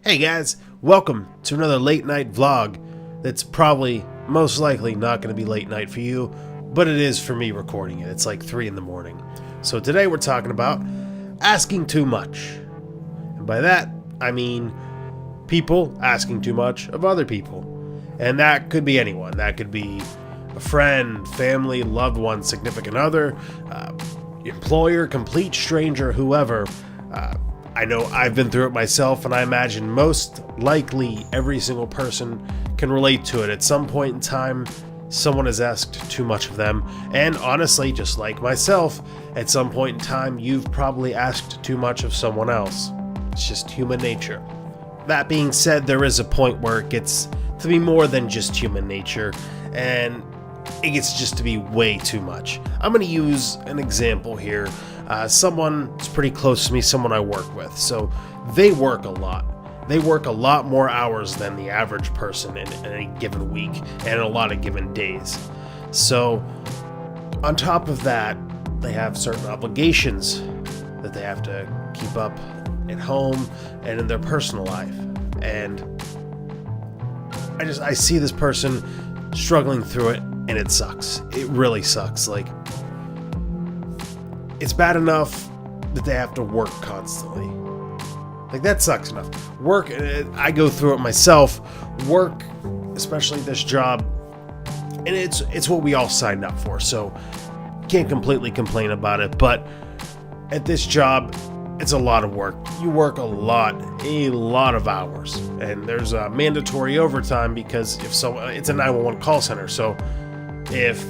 Hey guys, welcome to another late night vlog that's probably most likely not going to be late night for you, but it is for me recording it. It's like 3 in the morning. So today we're talking about asking too much. And by that, I mean people asking too much of other people. And that could be anyone. That could be a friend, family, loved one, significant other, employer, complete stranger, whoever. I know I've been through it myself, and I imagine most likely every single person can relate to it. At some point in time, someone has asked too much of them, and honestly, just like myself, at some point in time, you've probably asked too much of someone else. It's just human nature. That being said, there is a point where it gets to be more than just human nature, and it gets just to be way too much. I'm going to use an example here. Someone that's pretty close to me, someone I work with. So they work a lot. They work a lot more hours than the average person in any given week and a lot of given days. So on top of that, they have certain obligations that they have to keep up at home and in their personal life. And I see this person struggling through it, and it sucks. It really sucks. Like, it's bad enough that they have to work constantly. Like, that sucks enough. Work, I go through it myself. Work, especially this job, and it's what we all signed up for, so can't completely complain about it. But at this job, it's a lot of work. You work a lot of hours, and there's a mandatory overtime because it's a 911 call center. So if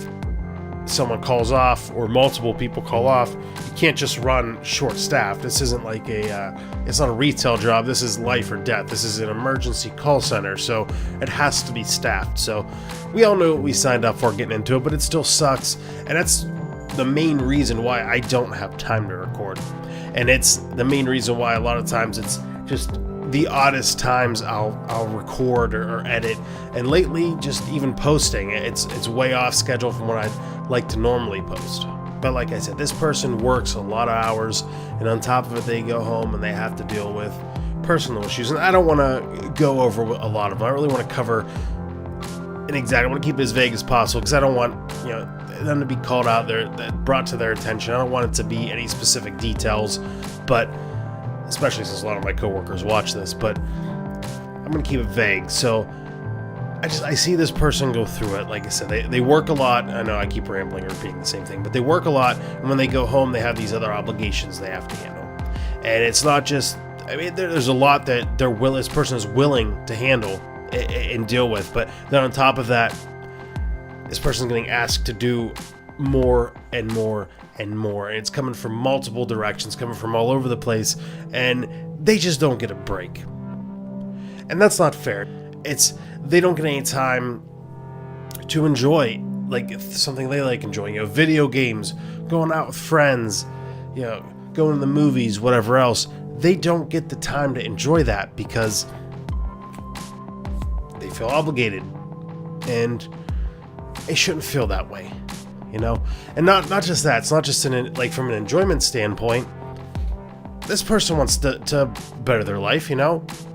someone calls off or multiple people call off, you can't just run short-staffed. This isn't like it's not a retail job. This is life or death. This is an emergency call center, so it has to be staffed. So we all know what we signed up for getting into it, but it still sucks, and that's the main reason why I don't have time to record. And it's the main reason why a lot of times it's just the oddest times I'll record or edit. And lately, just even posting, it's way off schedule from what I'd like to normally post. But like I said, this person works a lot of hours, and on top of it, they go home and they have to deal with personal issues. And I don't want to go over a lot of them. I really want to cover an exact. I want to keep it as vague as possible because I don't want them to be called out there, brought to their attention. I don't want it to be any specific details, but especially since a lot of my coworkers watch this, but I'm going to keep it vague. So I see this person go through it. Like I said, they work a lot. I know I keep rambling and repeating the same thing, but they work a lot, and when they go home, they have these other obligations they have to handle. And it's not just, there's a lot that this person is willing to handle and deal with, but then on top of that, this person's getting asked to do more and more and more, and it's coming from multiple directions, coming from all over the place, and they just don't get a break. And that's not fair. They don't get any time to enjoy like something they like enjoying, video games, going out with friends, going to the movies, whatever else. They don't get the time to enjoy that because they feel obligated, and it shouldn't feel that way. And not just that. It's not just from an enjoyment standpoint. This person wants to better their life,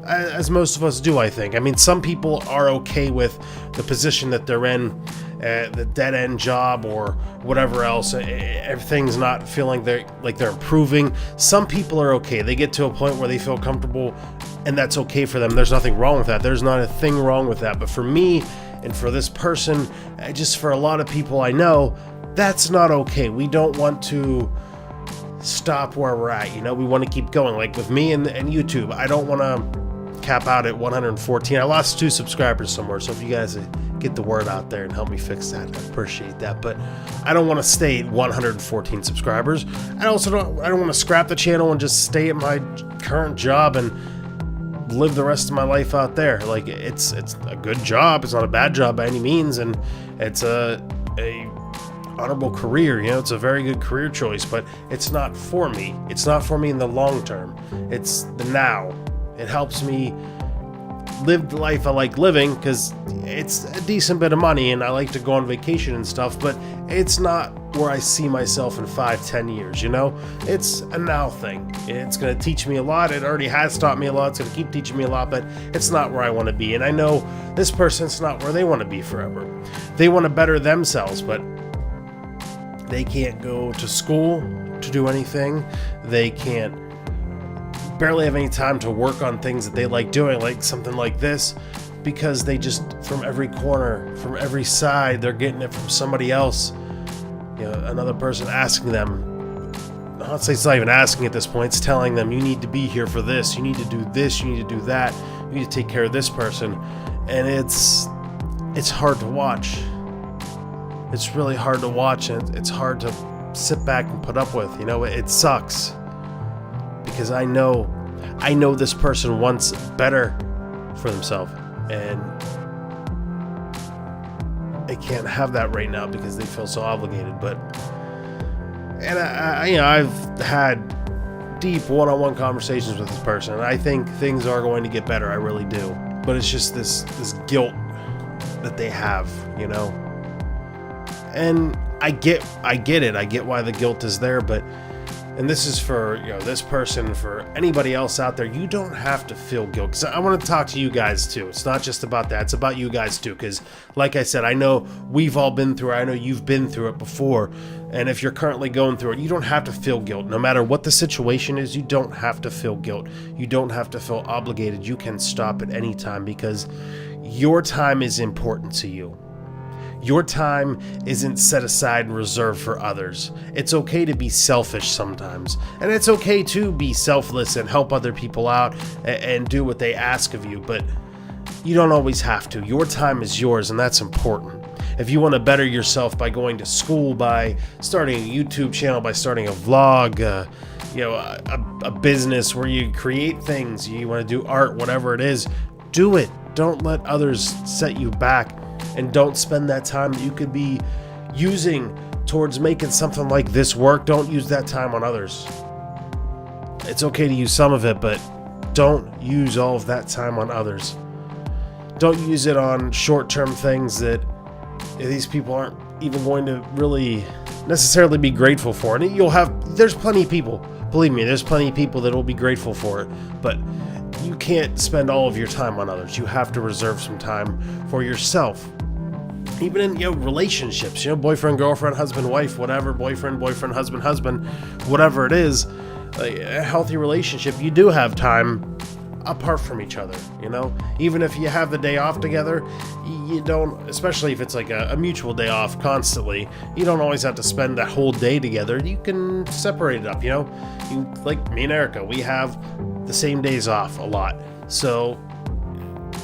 as most of us do, I think. Some people are okay with the position that they're in, the dead-end job or whatever else. Everything's not feeling they're improving. Some people are okay. They get to a point where they feel comfortable, and that's okay for them. There's nothing wrong with that. There's not a thing wrong with that. But for me, and for this person, just for a lot of people I know, that's not okay. We don't want to stop where we're at. We want to keep going. Like with me and YouTube, I don't want to cap out at 114. I lost 2 subscribers somewhere, so if you guys get the word out there and help me fix that, I appreciate that. But I don't want to stay at 114 subscribers. I don't want to scrap the channel and just stay at my current job and live the rest of my life out there. Like, it's a good job. It's not a bad job by any means, and it's a honorable career. It's a very good career choice, but it's not for me. It's not for me in the long term. It's the now. It helps me live the life I like living because it's a decent bit of money, and I like to go on vacation and stuff, but it's not where I see myself in 5-10 years, you know? It's a now thing. It's going to teach me a lot. It already has taught me a lot. It's going to keep teaching me a lot, but it's not where I want to be. And I know this person's not where they want to be forever. They want to better themselves, but they can't go to school to do anything. They can't barely have any time to work on things that they like doing, like something like this, because they just, from every corner, from every side, they're getting it from somebody else. You know, another person asking them, I'd say it's not even asking at this point, it's telling them, you need to be here for this, you need to do this, you need to do that, you need to take care of this person. And it's hard to watch. It's really hard to watch, and it's hard to sit back and put up with. You know, it sucks. Because I know this person wants better for themselves, and they can't have that right now because they feel so obligated. And I've had deep one-on-one conversations with this person, and I think things are going to get better. I really do. But it's just this guilt that they have, you know. And I get it. I get why the guilt is there, but. And this is for, you know, this person, for anybody else out there. You don't have to feel guilt. Because I want to talk to you guys too. It's not just about that. It's about you guys too. Because like I said, I know we've all been through it. I know you've been through it before. And if you're currently going through it, you don't have to feel guilt. No matter what the situation is, you don't have to feel guilt. You don't have to feel obligated. You can stop at any time because your time is important to you. Your time isn't set aside and reserved for others. It's okay to be selfish sometimes. And it's okay to be selfless and help other people out and do what they ask of you. But you don't always have to. Your time is yours, and that's important. If you want to better yourself by going to school, by starting a YouTube channel, by starting a vlog, a business where you create things, you want to do art, whatever it is, do it. Don't let others set you back. And don't spend that time that you could be using towards making something like this work. Don't use that time on others. It's okay to use some of it, but don't use all of that time on others. Don't use it on short-term things that these people aren't even going to really necessarily be grateful for. And there's plenty of people, believe me, there's plenty of people that will be grateful for it, but you can't spend all of your time on others. You have to reserve some time for yourself. Even in relationships, boyfriend, girlfriend, husband, wife, whatever, boyfriend, husband, whatever it is, a healthy relationship, you do have time apart from each other, Even if you have the day off together, you don't, especially if it's like a mutual day off constantly, you don't always have to spend that whole day together. You can separate it up, like me and Erica, we have the same days off a lot. So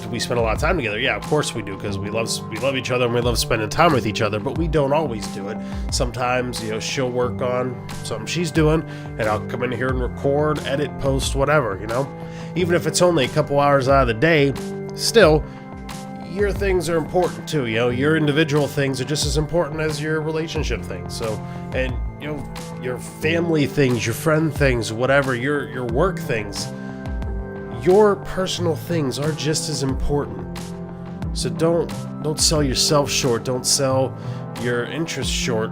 do we spend a lot of time together? Yeah, of course we do, because we love each other and we love spending time with each other, but we don't always do it. Sometimes, she'll work on something she's doing, and I'll come in here and record, edit, post, whatever, Even if it's only a couple hours out of the day, still, your things are important too, Your individual things are just as important as your relationship things. So, and, your family things, your friend things, whatever, your work things, your personal things are just as important. So don't sell yourself short. Don't sell your interests short.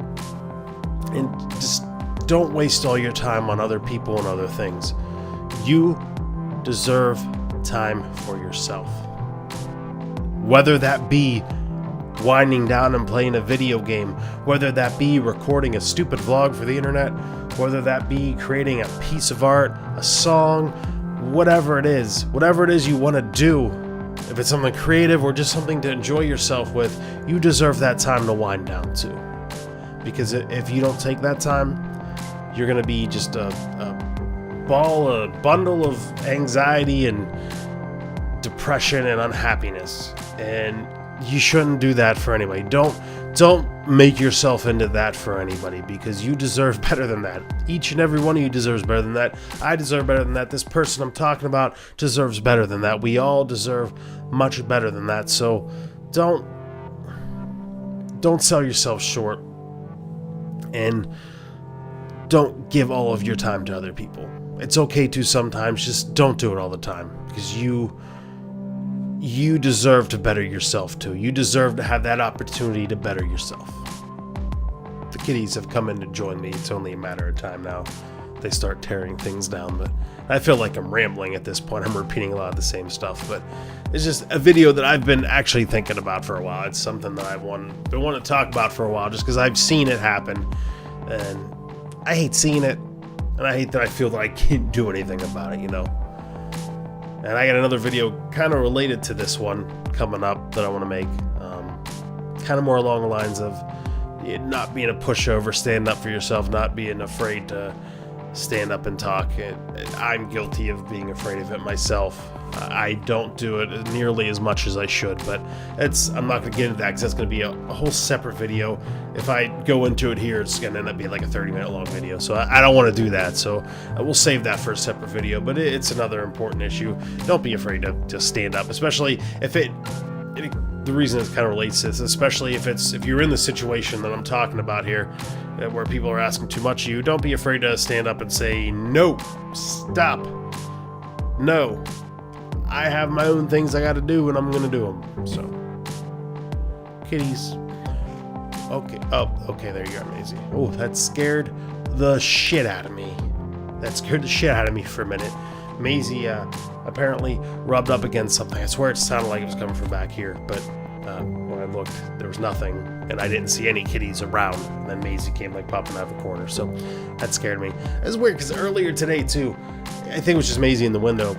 And just don't waste all your time on other people and other things. You deserve time for yourself. Whether that be winding down and playing a video game, whether that be recording a stupid vlog for the internet, whether that be creating a piece of art, a song, whatever it is you want to do, if it's something creative or just something to enjoy yourself with, you deserve that time to wind down too. Because if you don't take that time, you're going to be just a bundle of anxiety and depression and unhappiness. And you shouldn't do that for anybody. Don't make yourself into that for anybody, because you deserve better than that. Each and every one of you deserves better than that. I deserve better than that. This person I'm talking about deserves better than that. We all deserve much better than that. So don't sell yourself short, and don't give all of your time to other people. It's okay to sometimes, just don't do it all the time, because you deserve to better yourself too. You deserve to have that opportunity to better yourself. The kitties have come in to join me. It's only a matter of time now. They start tearing things down, but I feel like I'm rambling at this point. I'm repeating a lot of the same stuff, but it's just a video that I've been actually thinking about for a while. It's something that I've been wanting to talk about for a while, just because I've seen it happen, and I hate seeing it, and I hate that I feel that I can't do anything about it, you know? And I got another video kind of related to this one coming up that I want to make, kind of more along the lines of not being a pushover, standing up for yourself, not being afraid to stand up and talk. I'm guilty of being afraid of it myself. I don't do it nearly as much as I should, but I'm not going to get into that because that's going to be a whole separate video. If I go into it here, it's going to end up being like a 30-minute long video, so I don't want to do that. So we'll save that for a separate video, but it's another important issue. Don't be afraid to stand up, especially if the reason it kind of relates to this, especially if you're in the situation that I'm talking about here, where people are asking too much of you, don't be afraid to stand up and say, no, stop, no, I have my own things I got to do, and I'm going to do them. So, kitties. Okay, oh, okay, there you are, Maisie. Oh, that scared the shit out of me. That scared the shit out of me for a minute. Maisie apparently rubbed up against something. I swear it sounded like it was coming from back here, but when I looked, there was nothing, and I didn't see any kitties around. And then Maisie came like popping out of the corner, so that scared me. It was weird because earlier today too, I think it was just Maisie in the window.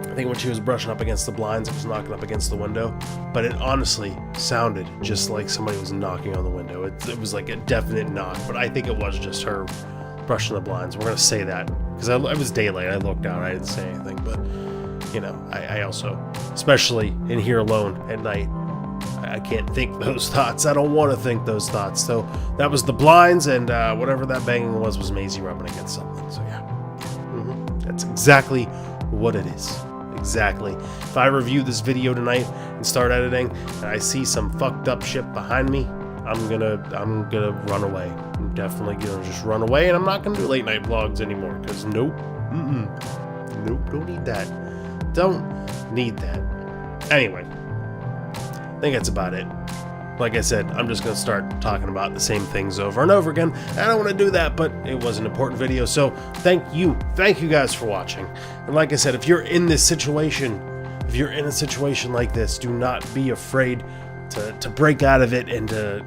I think when she was brushing up against the blinds, it was knocking up against the window, but it honestly sounded just like somebody was knocking on the window. It was like a definite knock, but I think it was just her brushing the blinds. We're gonna say that because it was daylight. I looked down, I didn't say anything, but you know, I also, especially in here alone at night, I can't think those thoughts. I don't want to think those thoughts. So that was the blinds, and whatever that banging was Maisie rubbing against something. So yeah, that's exactly what it is. Exactly. If I review this video tonight and start editing, and I see some fucked up shit behind me, I'm gonna run away. I'm definitely gonna just run away, and I'm not gonna do late night vlogs anymore. Cause nope, nope, don't need that. Don't need that. Anyway, I think that's about it. Like I said, I'm just going to start talking about the same things over and over again. I don't want to do that, but it was an important video, so thank you guys for watching. And like I said, if you're in this situation, if you're in a situation like this, do not be afraid to break out of it and to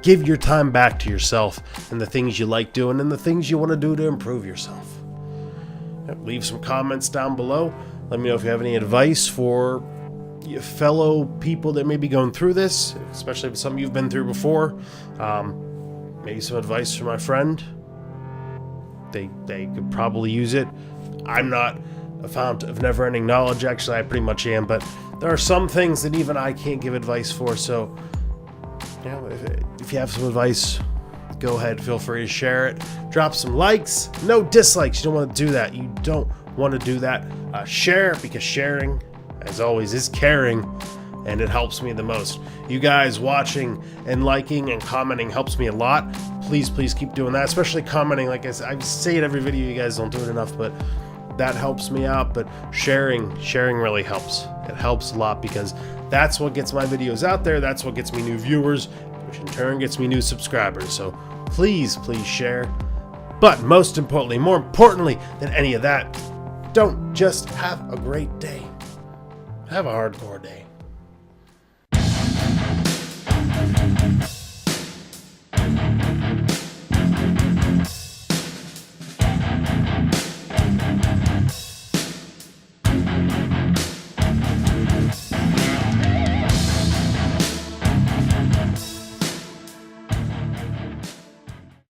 give your time back to yourself and the things you like doing and the things you want to do to improve yourself. Leave some comments down below. Let me know if you have any advice for fellow people that may be going through this, especially if some you've been through before. Maybe some advice from my friend. They could probably use it. I'm not a fount of never-ending knowledge. Actually, I pretty much am, but there are some things that even I can't give advice for. So, you know, if you have some advice, go ahead. Feel free to share it. Drop some likes. No dislikes. You don't want to do that. You don't want to do that. Share, because sharing, as always, is caring, and it helps me the most. You guys watching and liking and commenting helps me a lot. Please keep doing that, especially commenting. Like I said, I say it every video, you guys don't do it enough, but that helps me out. But sharing really helps. It helps a lot, because that's what gets my videos out there. That's what gets me new viewers, which in turn gets me new subscribers. So please share. But most importantly, more importantly than any of that, don't just have a great day. Have a hardcore day.